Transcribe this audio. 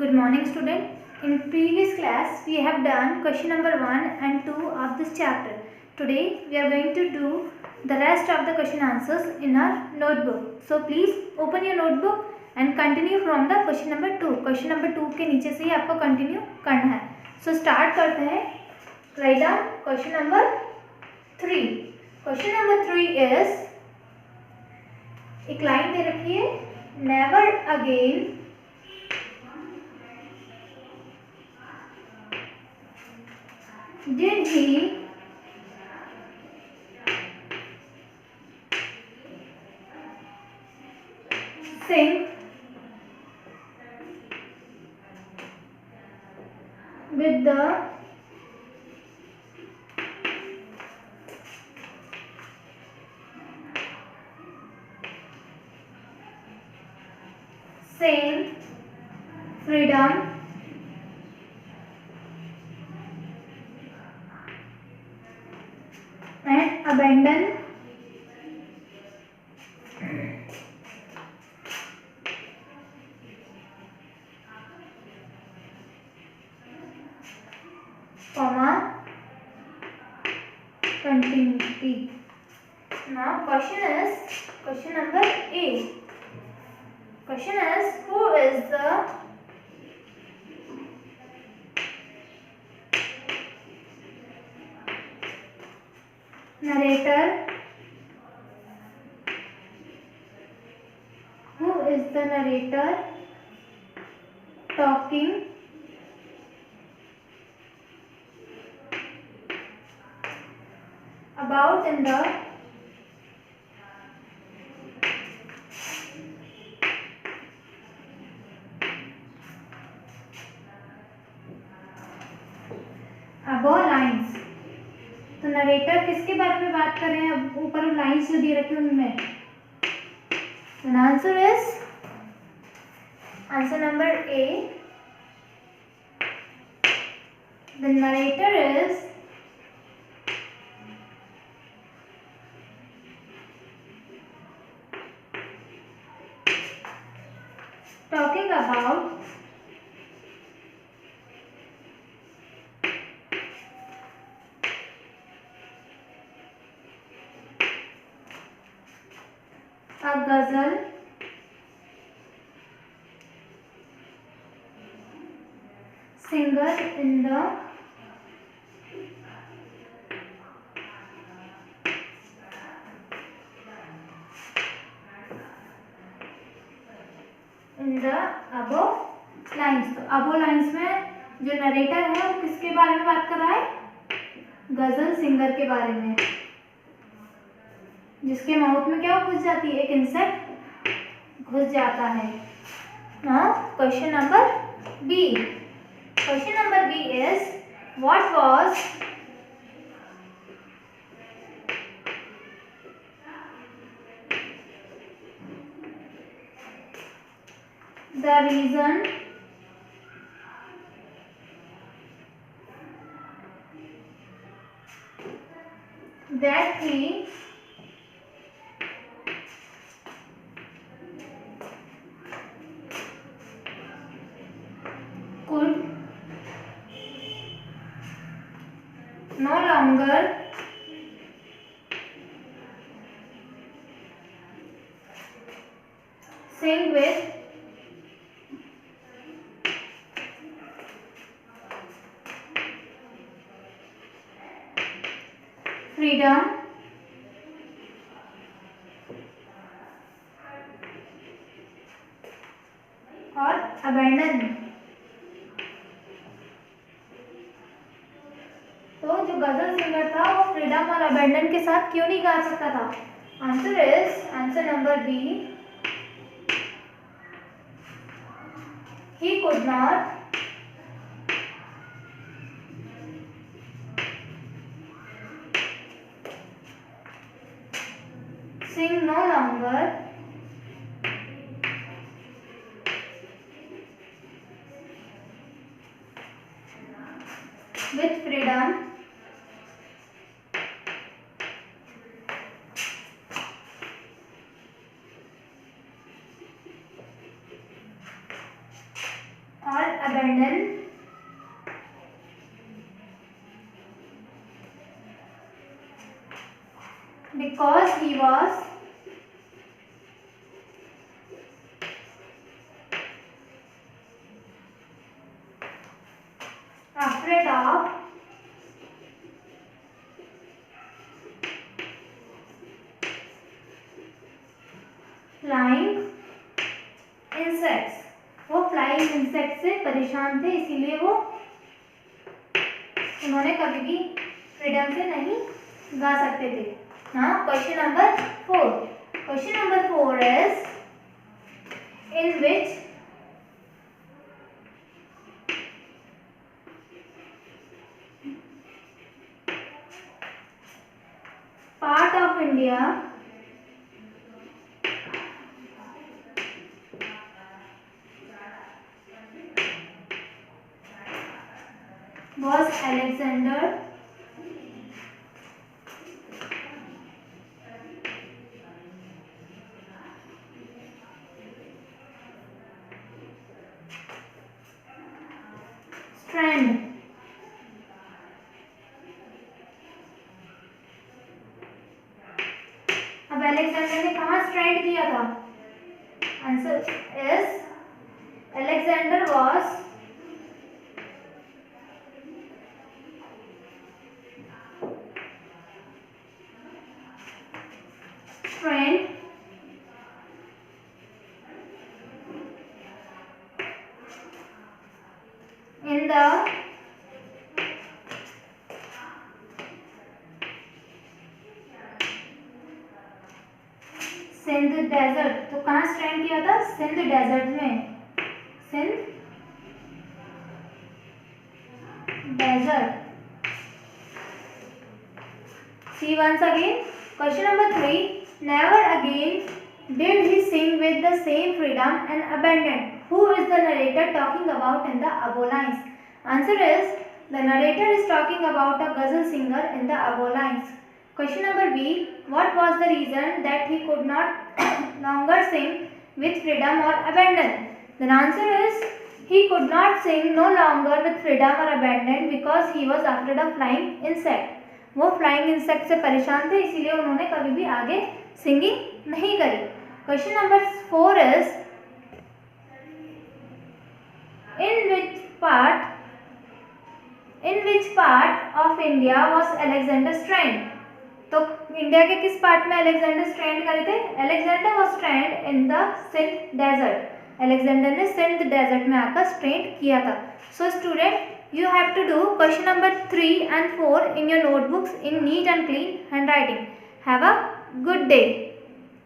Good morning, student. In previous class, we have done question number 1 and 2 of this chapter. Today, we are going to do the rest of the question answers in our notebook. So, please open your notebook and continue from the question number 2. Question number 2 के नीचे से ही आपको continue करना है. So, start करते हैं. Write down question number 3. Question number 3 is, एक line दे रखी है, never again did he sing with the same freedom and abandon continuity. Now question number A. Question is, who is the narrator? Who is the narrator talking about in the above lines? तो narrator किसके बारे में बात कर रहे हैं? अब ऊपर लाइंस जो दी रखी है उनमें. And answer number A. The narrator is talking about a ghazal singer in the above lines. तो above lines में जो नरेटर है वो किसके बारे में बात कर रहा है? गजल सिंगर के बारे में, जिसके माउथ में क्या घुस जाती है? एक इंसेक्ट घुस जाता है. Now question number B. Question number B is, what was the reason that he could no longer sing with freedom और abandon? तो जो गजल सिंगर था वो फ्रीडम और अबेंडन के साथ क्यों नहीं गा सकता था? Answer number B. He could not sing no longer with freedom or abandon because he was afraid of flying insects. वो फ्लाइंग इंसेक्ट से परेशान थे, इसीलिए वो उन्होंने कभी भी फ्रीडम से नहीं गा सकते थे. Now question number 4. Question number 4 is in which part of India was Alexander strand. अब अलेक्जेंडर ने कहाँ स्ट्रैंड किया था? Answer is Alexander was strand in the Sindh desert. तो कहाँ स्ट्रैंड किया था? सिंध डेजर्ट में. Sindh desert. See once again. Question number 3. Never again did he sing with the same freedom and abandon. Who is the narrator talking about in the above lines? Answer is the narrator is talking about a ghazal singer in the above lines. Question number B. What was the reason that he could not longer sing with freedom or abandon? The answer is he could not sing no longer with freedom or abandon because he was afraid of flying insect. वो flying insect से परेशान थे, इसीलिए उन्होंने कभी भी आगे singing नहीं करी. Question number 4 is in which part of India was Alexander strand? तो इंडिया के किस पार्ट में अलेक्जेंडर स्ट्रैंड करे थे? Alexander was strand in the Sindh desert. Alexander ने सिंध डेजर्ट में आकर स्ट्रैंड किया था. So student, you have to do question number 3 and 4 in your notebooks in neat and clean handwriting. Have a good day.